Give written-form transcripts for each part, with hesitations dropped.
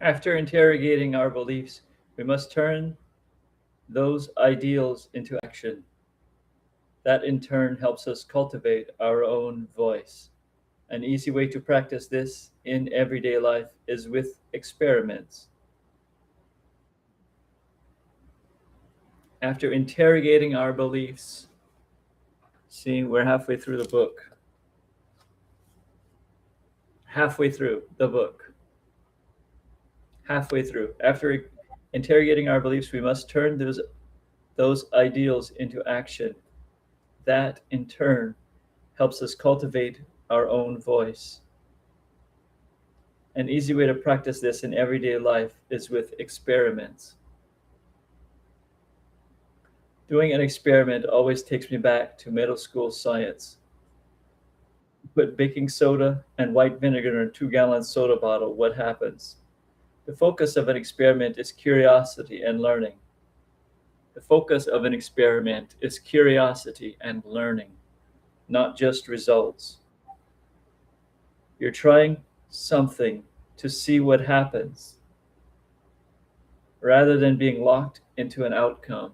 After interrogating our beliefs, we must turn those ideals into action. That in turn helps us cultivate our own voice. An easy way to practice this in everyday life is with experiments. After interrogating our beliefs, see, we're halfway through the book. Halfway through the book. Halfway through. After interrogating our beliefs, we must turn those ideals into action. That, in turn, helps us cultivate our own voice. An easy way to practice this in everyday life is with experiments. Doing an experiment always takes me back to middle school science. Put baking soda and white vinegar in a 2-gallon soda bottle. What happens? The focus of an experiment is curiosity and learning. The focus of an experiment is curiosity and learning, not just results. You're trying something to see what happens rather than being locked into an outcome.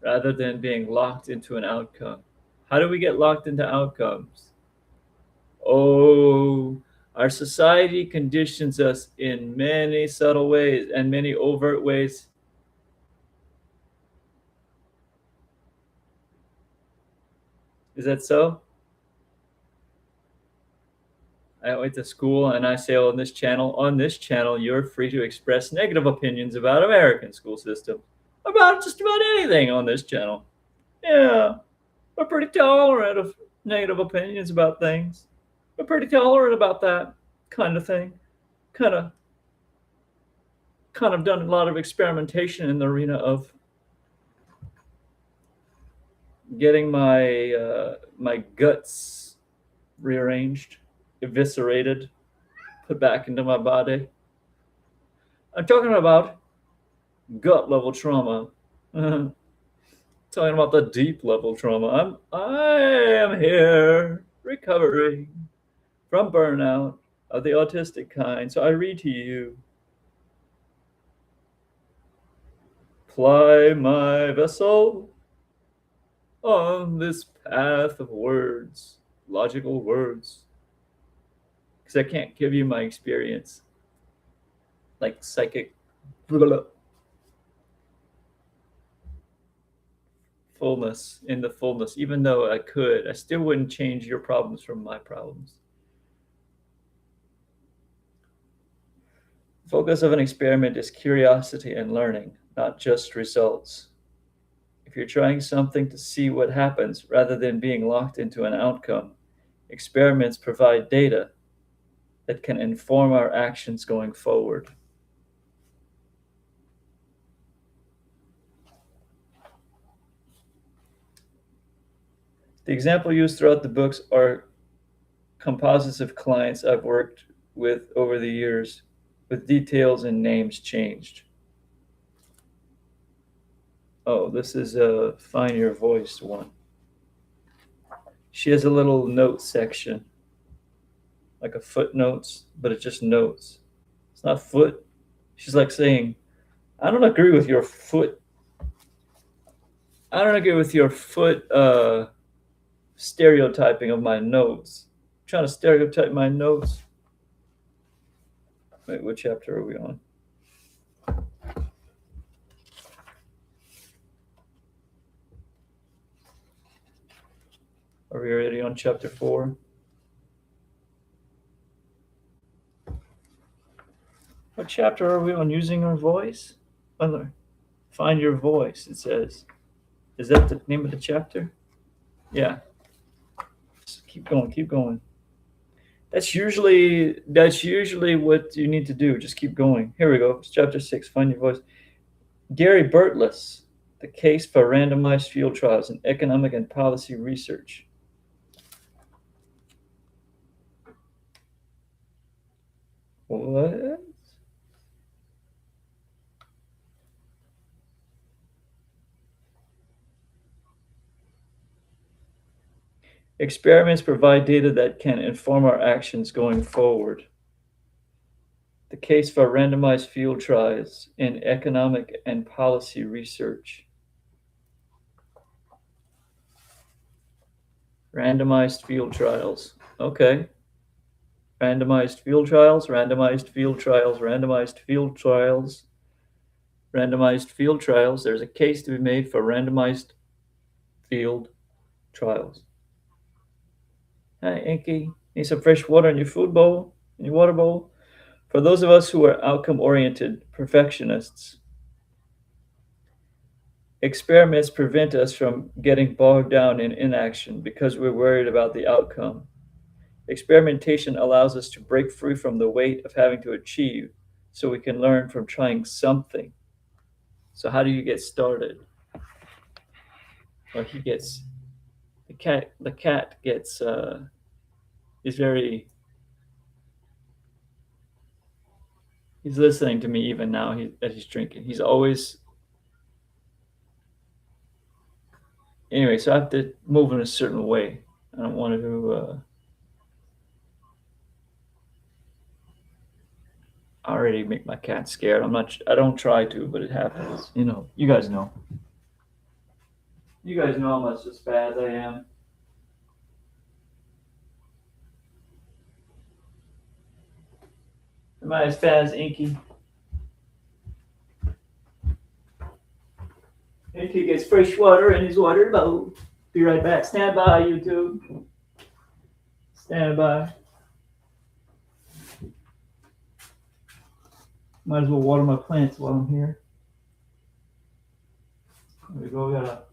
Rather than being locked into an outcome. How do we get locked into outcomes? Oh, our society conditions us in many subtle ways and many overt ways. Is that so? I went to school and I say on this channel, you're free to express negative opinions about American school system, about just about anything on this channel. Yeah, we're pretty tolerant of negative opinions about things. We're pretty tolerant about that kind of thing. Kind of done a lot of experimentation in the arena of getting my guts rearranged, eviscerated, put back into my body. I'm talking about gut level trauma. Talking about the deep level trauma. I am here recovering from burnout of the autistic kind. So I read to you. Ply my vessel on this path of words, logical words, because I can't give you my experience like psychic fullness, in the fullness. Even though I could, I still wouldn't change your problems from my problems. The focus of an experiment is curiosity and learning, not just results. If you're trying something to see what happens rather than being locked into an outcome, experiments provide data that can inform our actions going forward. The example used throughout the books are composites of clients I've worked with over the years, with details and names changed. Oh, this is a Find Your Voice one. She has a little note section, like a footnotes, but it's just notes. It's not foot. She's like saying, I don't agree with your foot. I don't agree with your foot stereotyping of my notes. I'm trying to stereotype my notes. Wait, what chapter are we on? Are we already on chapter 4? What chapter are we on? Using our voice? Find your voice, it says. Is that the name of the chapter? Yeah. Just keep going, keep going. That's usually what you need to do. Just keep going. Here we go. It's chapter 6, Find Your Voice. Gary Burtless, The Case for Randomized Field Trials in Economic and Policy Research. What? Experiments provide data that can inform our actions going forward. The case for randomized field trials in economic and policy research. Randomized field trials. Okay. Randomized field trials, randomized field trials, randomized field trials, randomized field trials. There's a case to be made for randomized field trials. Hi, Inky. Need some fresh water in your food bowl, in your water bowl? For those of us who are outcome oriented perfectionists, experiments prevent us from getting bogged down in inaction because we're worried about the outcome. Experimentation allows us to break free from the weight of having to achieve so we can learn from trying something. So, how do you get started? Well, he gets the cat gets is very he's listening to me even now as he's drinking. He's always anyway, so I have to move in a certain way. I don't want to already make my cat scared. I don't try to, but it happens. You know, you guys know. You guys know how much as bad as I am. Am I as fat as Inky? Inky gets fresh water in his water bowl. Be right back. Stand by, YouTube. Stand by. Might as well water my plants while I'm here. There we go. We got a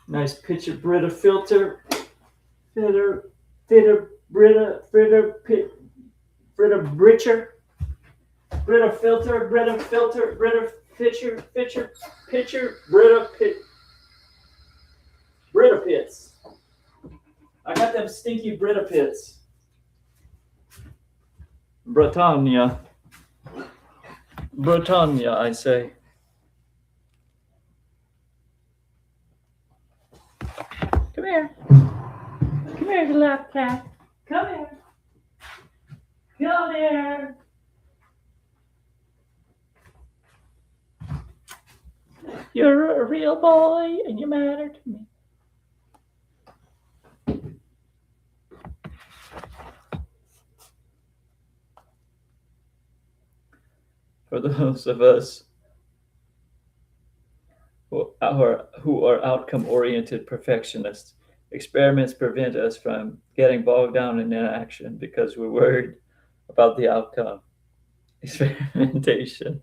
nice pitcher Brita filter. Brita Britcher. Brita filter, Brita pitcher, Brita pits. I got them stinky Brita pits. Britannia, I say. Come here. Come here, you little cat. Come here. Come here. You're a real boy and you matter to me. For those of us who are outcome-oriented perfectionists, experiments prevent us from getting bogged down in inaction because we're worried about the outcome. Experimentation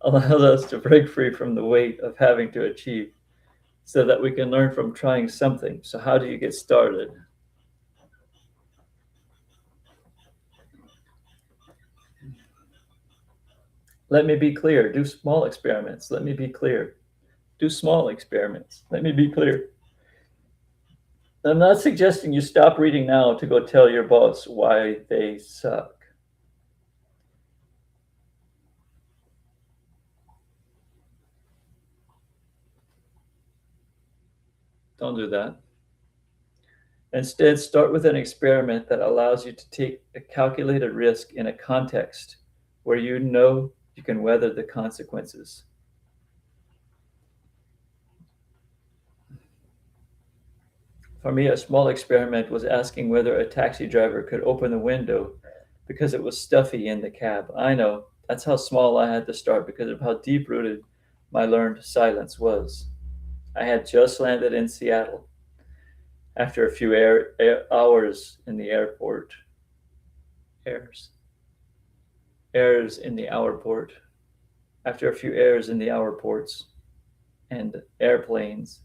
allows us to break free from the weight of having to achieve so that we can learn from trying something. So how do you get started? Let me be clear. Do small experiments. Let me be clear. Do small experiments. Let me be clear. I'm not suggesting you stop reading now to go tell your boss why they suck. Don't do that. Instead, start with an experiment that allows you to take a calculated risk in a context where you know you can weather the consequences. For me, a small experiment was asking whether a taxi driver could open the window because it was stuffy in the cab. I know, that's how small I had to start because of how deep rooted my learned silence was. I had just landed in Seattle after a few hours in the airport. Airs in the hour port. After a few airs in the hour ports and airplanes.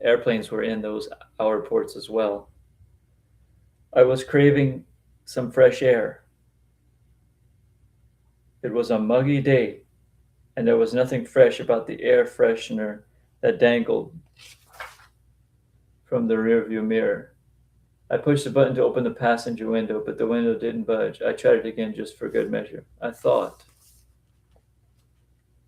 Airplanes were in those hour ports as well. I was craving some fresh air. It was a muggy day, and there was nothing fresh about the air freshener that dangled from the rearview mirror. I pushed the button to open the passenger window, but the window didn't budge. I tried it again just for good measure. I thought,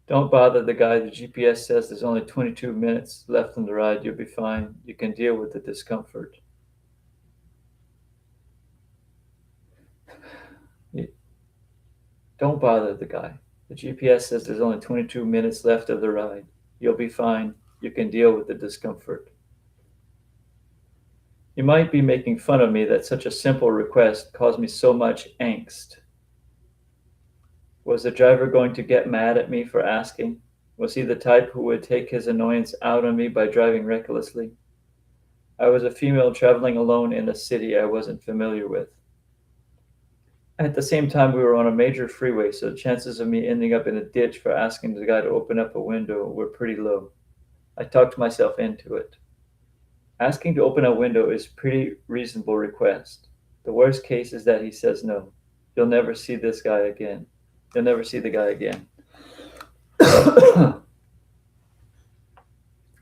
don't bother the guy. The GPS says there's only 22 minutes left on the ride. You'll be fine. You can deal with the discomfort. Don't bother the guy. The GPS says there's only 22 minutes left of the ride. You'll be fine. You can deal with the discomfort. You might be making fun of me that such a simple request caused me so much angst. Was the driver going to get mad at me for asking? Was he the type who would take his annoyance out on me by driving recklessly? I was a female traveling alone in a city I wasn't familiar with. At the same time, we were on a major freeway, so the chances of me ending up in a ditch for asking the guy to open up a window were pretty low. I talked myself into it. Asking to open a window is a pretty reasonable request. The worst case is that he says no. You'll never see this guy again. You'll never see the guy again.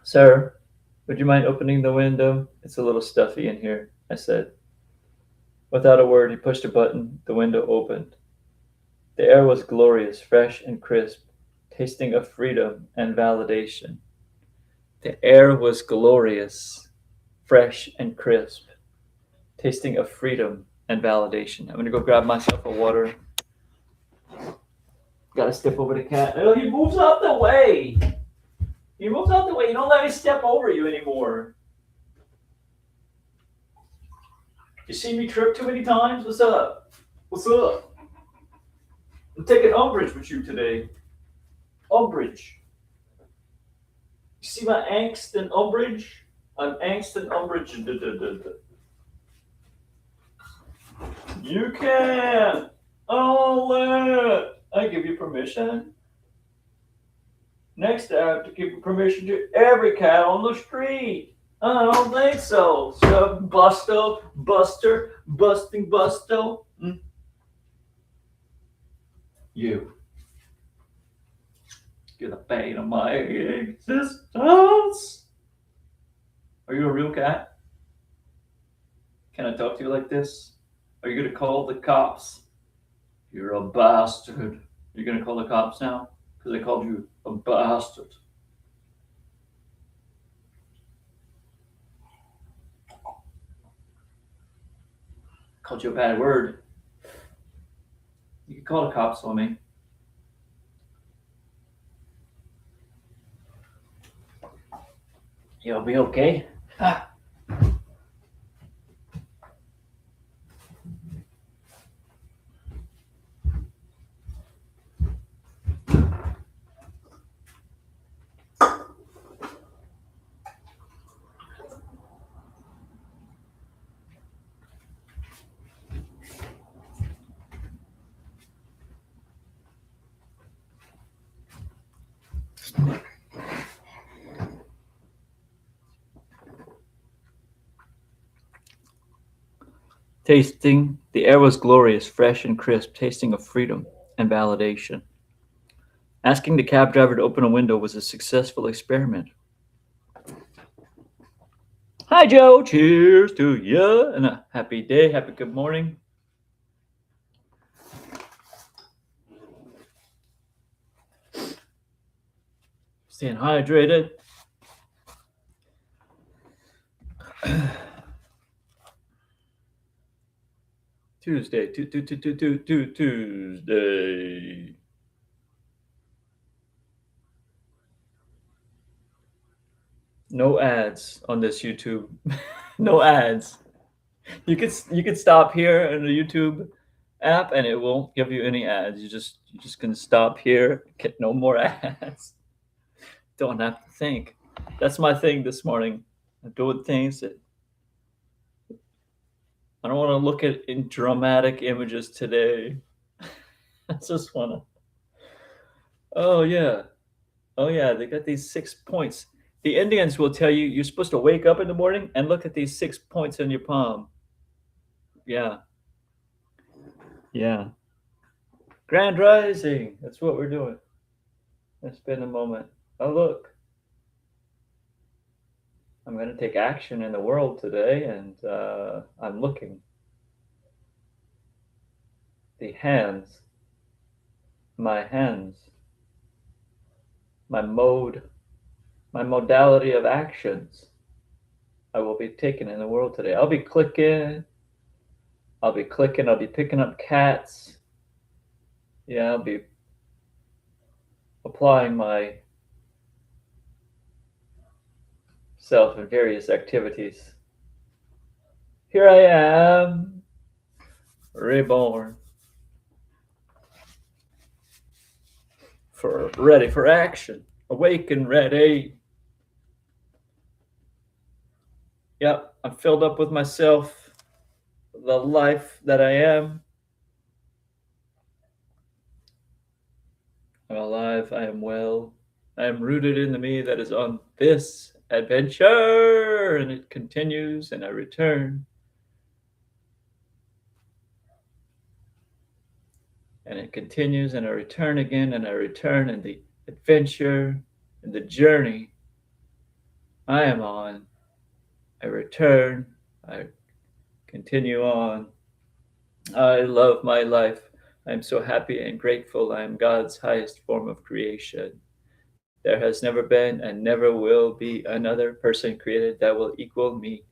Sir, would you mind opening the window? It's a little stuffy in here, I said. Without a word, he pushed a button. The window opened. The air was glorious, fresh and crisp, tasting of freedom and validation. The air was glorious, fresh and crisp, tasting of freedom and validation. I'm going to go grab myself a water. Got to step over the cat. Oh, he moves out the way. He moves out the way. You don't let me step over you anymore. You see me trip too many times? What's up? What's up? I'm taking umbrage with you today. Umbrage. You see my angst and umbrage? I'm angst and umbrage. You can. Oh, I give you permission. Next, I have to give permission to every cat on the street. I don't think so. So, Busto, Buster, Busting Busto. You. Get a bane of my existence. Are you a real cat? Can I talk to you like this? Are you going to call the cops? You're a bastard. You're going to call the cops now? Because I called you a bastard. Called you a bad word. You can call the cops on me. You'll be okay. Tasting, the air was glorious, fresh and crisp, tasting of freedom and validation. Asking the cab driver to open a window was a successful experiment. Hi, Joe. Cheers to you and a happy day. Happy good morning. Staying hydrated. Tuesday. Tuesday. No ads on this YouTube. No ads. You could stop here in the YouTube app and it won't give you any ads. You just can stop here, get no more ads. Don't have to think. That's my thing this morning. I'm doing things that I don't want to look at in dramatic images today. I just want to. Oh yeah, they got these 6 points. The Indians will tell you you're supposed to wake up in the morning and look at these 6 points in your palm. Yeah. Grand Rising. That's what we're doing. Let's spend a moment. Oh, look. I'm going to take action in the world today, and I'm looking. The hands, my hands, my mode, my modality of actions I will be taking in the world today. I'll be clicking, I'll be clicking, I'll be picking up cats. Yeah, I'll be applying myself in various activities. Here I am, reborn, for ready for action, awake and ready. Yep, I'm filled up with myself, the life that I am. I'm alive, I am well. I am rooted in the me that is on this adventure, and it continues, and I return. And it continues, and I return again, and I return, and the adventure and the journey I am on, I return, I continue on. I love my life. I am so happy and grateful. I am God's highest form of creation. There has never been and never will be another person created that will equal me.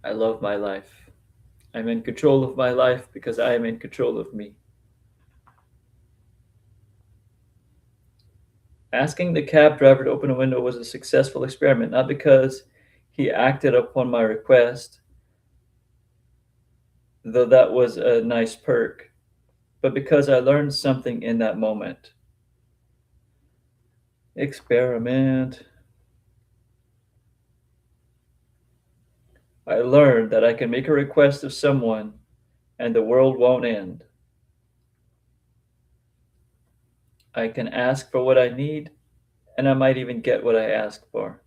I love my life. I'm in control of my life because I am in control of me. Asking the cab driver to open a window was a successful experiment, not because he acted upon my request, though that was a nice perk, but because I learned something in that moment. Experiment. I learned that I can make a request of someone and the world won't end. I can ask for what I need, and I might even get what I ask for.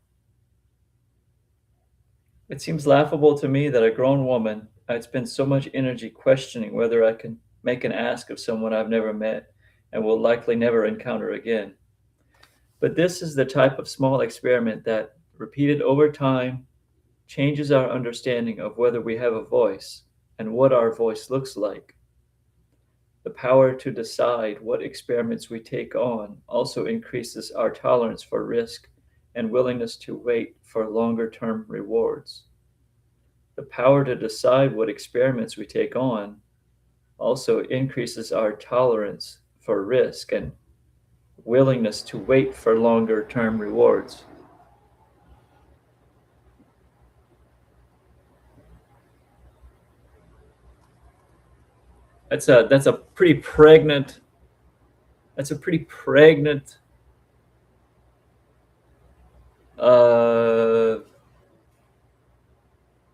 It seems laughable to me that a grown woman, I'd spend so much energy questioning whether I can make an ask of someone I've never met and will likely never encounter again. But this is the type of small experiment that, repeated over time, changes our understanding of whether we have a voice and what our voice looks like. The power to decide what experiments we take on also increases our tolerance for risk and willingness to wait for longer-term rewards. The power to decide what experiments we take on also increases our tolerance for risk and willingness to wait for longer-term rewards. That's a pretty pregnant uh,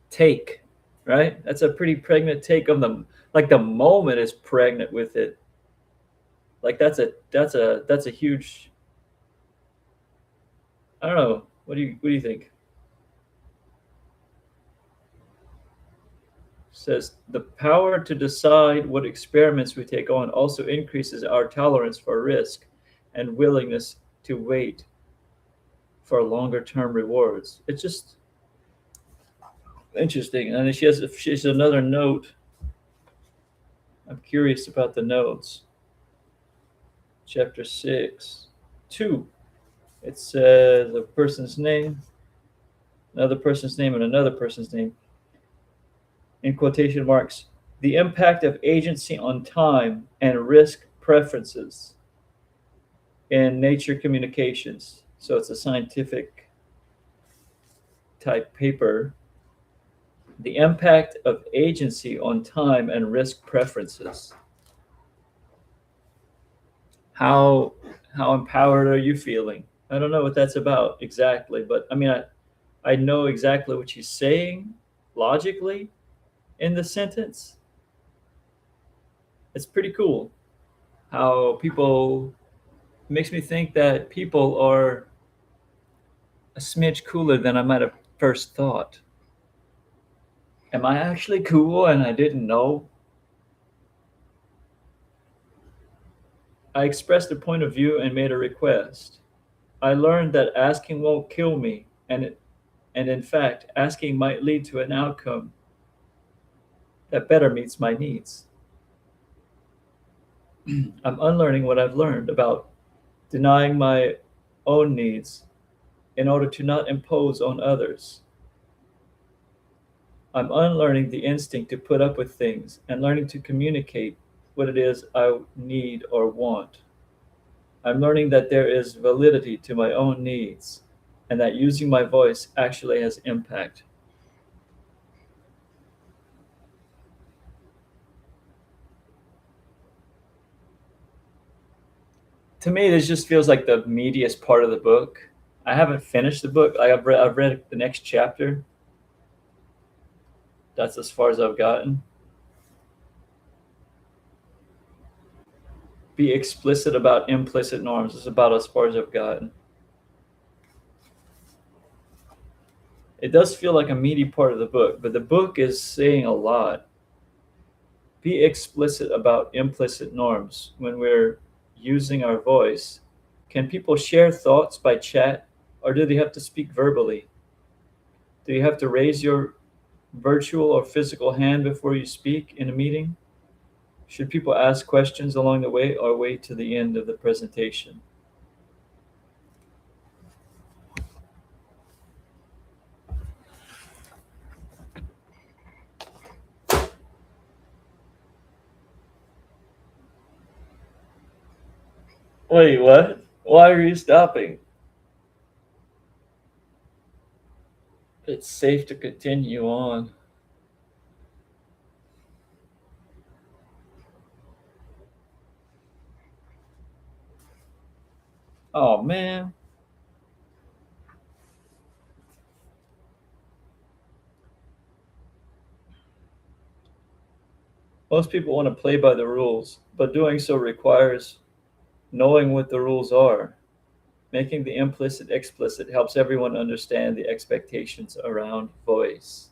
take, right? That's a pretty pregnant take of them. Like the moment is pregnant with it. Like that's a huge. I don't know. What do you think? Says the power to decide what experiments we take on also increases our tolerance for risk and willingness to wait for longer term rewards. It's just interesting. And she's another note. I'm curious about the notes. Chapter 6, 2. It says a person's name, another person's name, and another person's name. In quotation marks, the impact of agency on time and risk preferences in nature communications. So it's a scientific type paper. The impact of agency on time and risk preferences. How empowered are you feeling? I don't know what that's about exactly, but I mean, I know exactly what she's saying logically in the sentence. It's pretty cool how people makes me think that people are a smidge cooler than I might have first thought. Am I actually cool and I didn't know? I expressed a point of view and made a request. I learned that asking won't kill me, and in fact, asking might lead to an outcome that better meets my needs. I'm unlearning what I've learned about denying my own needs in order to not impose on others. I'm unlearning the instinct to put up with things and learning to communicate what it is I need or want. I'm learning that there is validity to my own needs and that using my voice actually has impact. To me, this just feels like the meatiest part of the book. I haven't finished the book. I've read the next chapter. That's as far as I've gotten. Be explicit about implicit norms is about as far as I've gotten. It does feel like a meaty part of the book, but the book is saying a lot. Be explicit about implicit norms when we're using our voice. Can people share thoughts by chat, or do they have to speak verbally? Do you have to raise your virtual or physical hand before you speak in a meeting? Should people ask questions along the way or wait to the end of the presentation? Wait, what? Why are you stopping? It's safe to continue on. Oh man. Most people want to play by the rules, but doing so requires knowing what the rules are. Making the implicit explicit helps everyone understand the expectations around voice.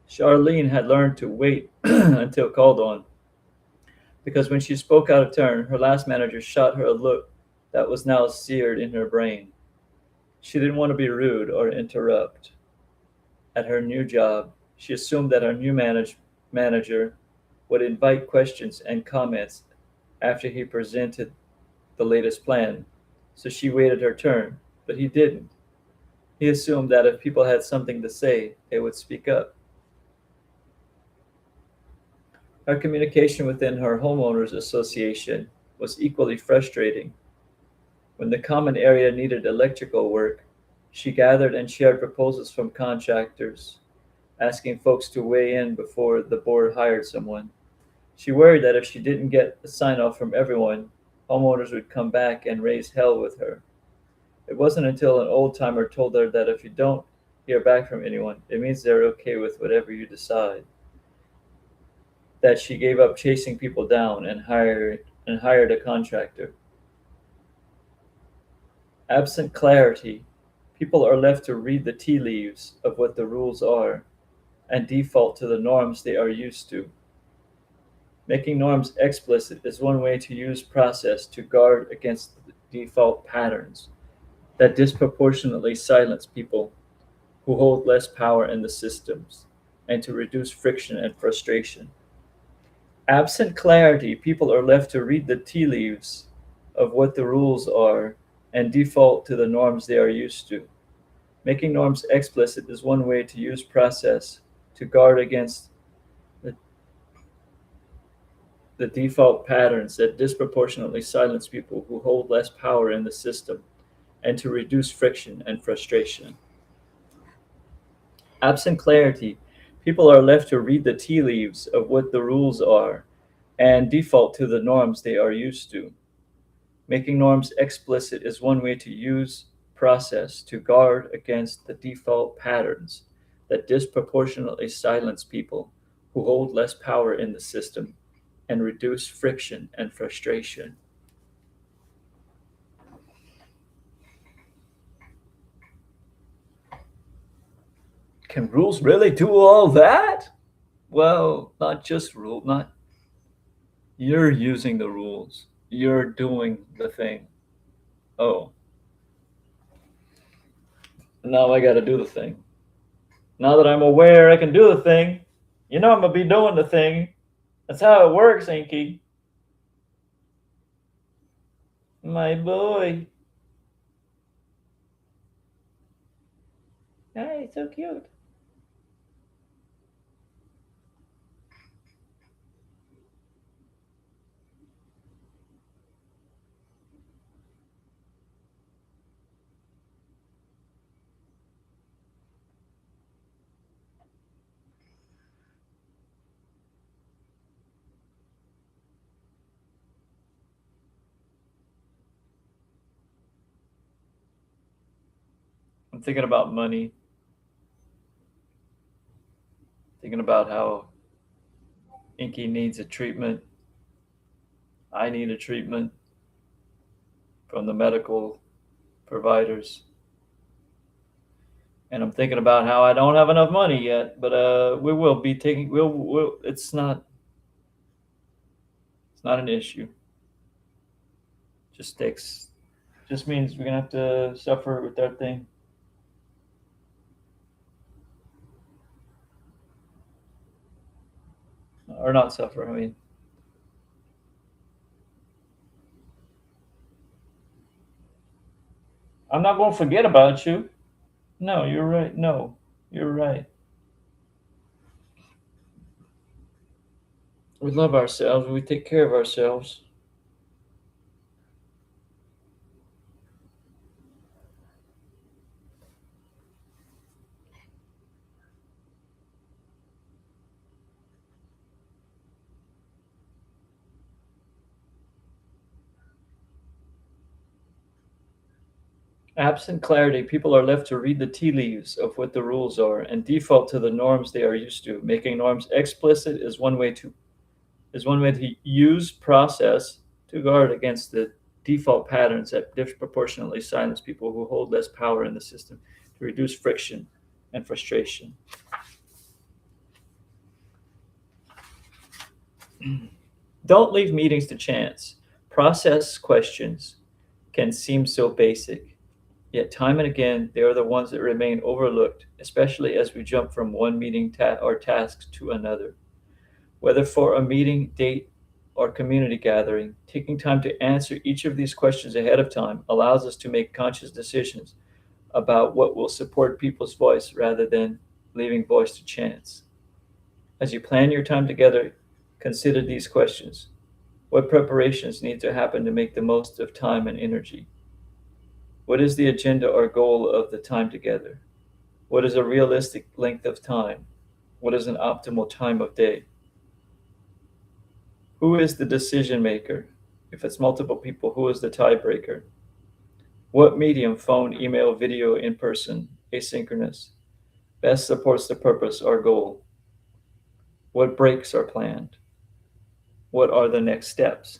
Charlene had learned to wait until called on, because when she spoke out of turn, her last manager shot her a look that was now seared in her brain. She didn't want to be rude or interrupt. At her new job, she assumed that her new manager would invite questions and comments after he presented the latest plan, so she waited her turn, but he didn't. He assumed that if people had something to say, they would speak up. Her communication within her homeowners association was equally frustrating. When the common area needed electrical work, she gathered and shared proposals from contractors, asking folks to weigh in before the board hired someone. She worried that if she didn't get a sign off from everyone, homeowners would come back and raise hell with her. It wasn't until an old timer told her that if you don't hear back from anyone, it means they're okay with whatever you decide, that she gave up chasing people down and hired a contractor. Absent clarity, people are left to read the tea leaves of what the rules are and default to the norms they are used to. Making norms explicit is one way to use process to guard against the default patterns that disproportionately silence people who hold less power in the systems and to reduce friction and frustration. Absent clarity, people are left to read the tea leaves of what the rules are and default to the norms they are used to. Making norms explicit is one way to use process to guard against the, the default patterns that disproportionately silence people who hold less power in the system and to reduce friction and frustration. Absent clarity, people are left to read the tea leaves of what the rules are and default to the norms they are used to. Making norms explicit is one way to use process to guard against the default patterns that disproportionately silence people who hold less power in the system and reduce friction and frustration. Can rules really do all that? Well, not just rule, not you're using the rules. You're doing the thing. Oh, now I got to do the thing. Now that I'm aware I can do the thing, I'm gonna be doing the thing. That's how it works, Inky. My boy. Hi, so cute. I'm thinking about money, thinking about how Inky needs a treatment. I need a treatment from the medical providers. And I'm thinking about how I don't have enough money yet, but we will be taking. We'll. It's not an issue. Just takes. Just means we're gonna have to suffer with that thing, or not suffer. I mean, I'm not going to forget about you. No, you're right. No, you're right. We love ourselves. We take care of ourselves. Absent clarity, people are left to read the tea leaves of what the rules are and default to the norms they are used to. Making norms explicit is one way to use process to guard against the default patterns that disproportionately silence people who hold less power in the system to reduce friction and frustration. Don't leave meetings to chance. Process questions can seem so basic, yet time and again they are the ones that remain overlooked, especially as we jump from one meeting or task to another. Whether for a meeting, date, or community gathering, taking time to answer each of these questions ahead of time allows us to make conscious decisions about what will support people's voice rather than leaving voice to chance. As you plan your time together, consider these questions. What preparations need to happen to make the most of time and energy? What is the agenda or goal of the time together? What is a realistic length of time? What is an optimal time of day? Who is the decision maker? If it's multiple people, who is the tiebreaker? What medium, phone, email, video, in person, asynchronous, best supports the purpose or goal? What breaks are planned? What are the next steps?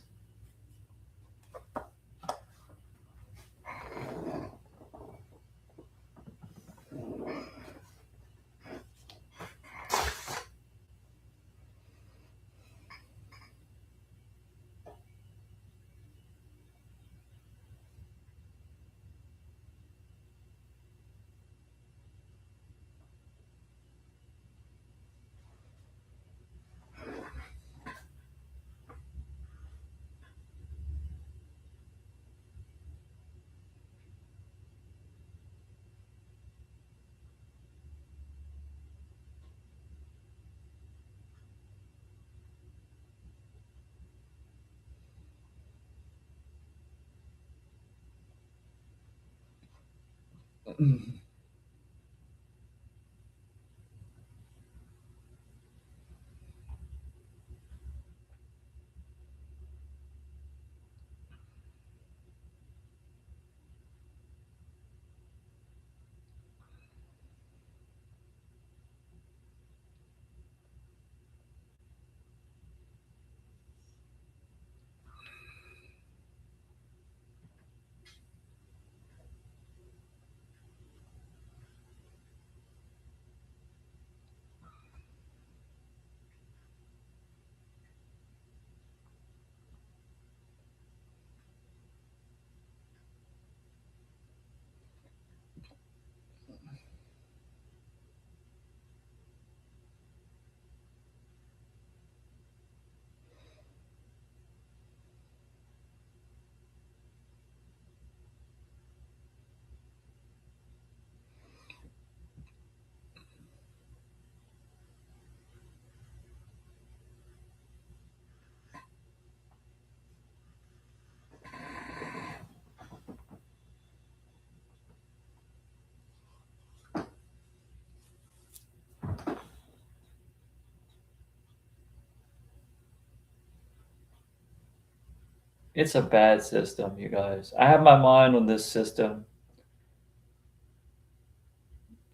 It's a bad system, you guys. I have my mind on this system.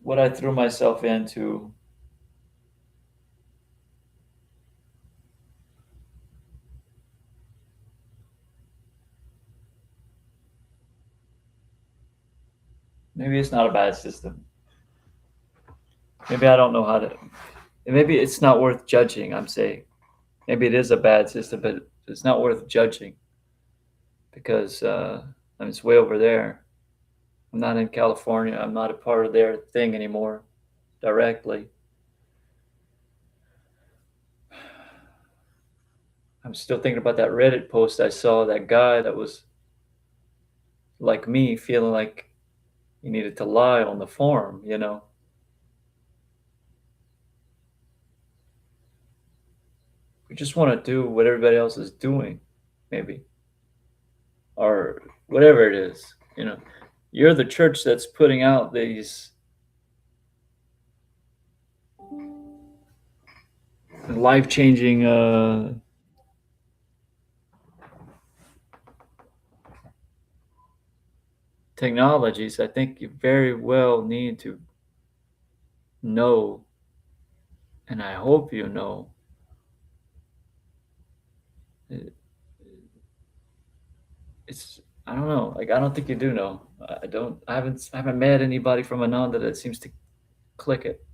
What I threw myself into. Maybe it's not a bad system. Maybe I don't know how to. Maybe it's not worth judging. I'm saying maybe it is a bad system, but it's not worth judging because I mean, it's way over there. I'm not in California. I'm not a part of their thing anymore directly. I'm still thinking about that Reddit post I saw. That guy that was like me, feeling like he needed to lie on the forum. We just want to do what everybody else is doing, maybe, or whatever it is. You're the church that's putting out these life-changing technologies. I think you very well need to know, and I hope you know, it's I don't know. Like I don't think you do know. I don't. I haven't met anybody from Ananda that seems to click it.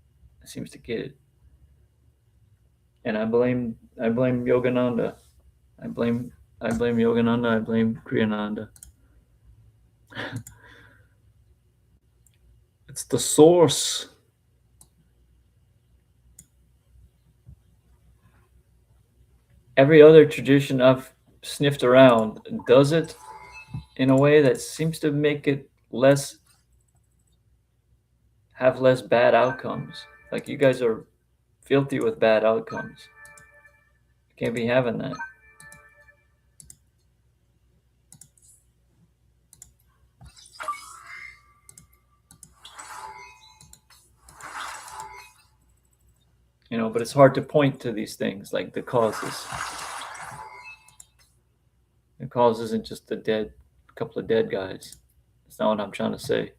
Seems to get it. And I blame Yogananda. I blame I blame Yogananda. I blame Kriyananda. It's the source. Every other tradition I've sniffed around does it in a way that seems to make it have less bad outcomes. Like you guys are filthy with bad outcomes. You can't be having that. But it's hard to point to these things like the causes. The cause isn't just a couple of dead guys. That's not what I'm trying to say.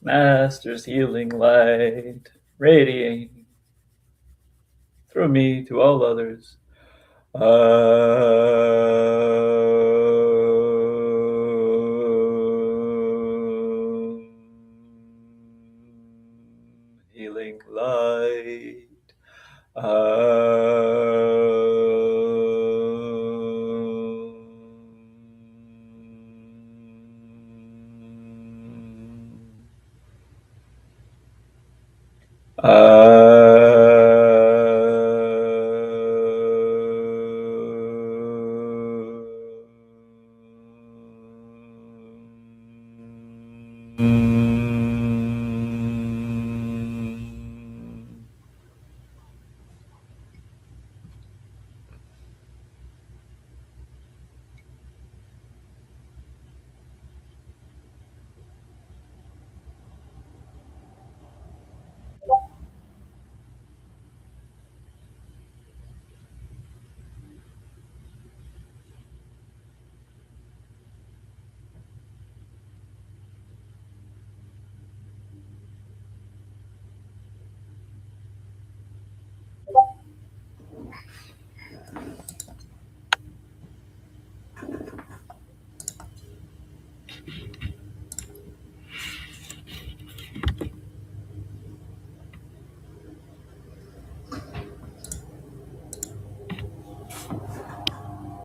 Master's healing light radiating through me to all others. Healing light. Uh,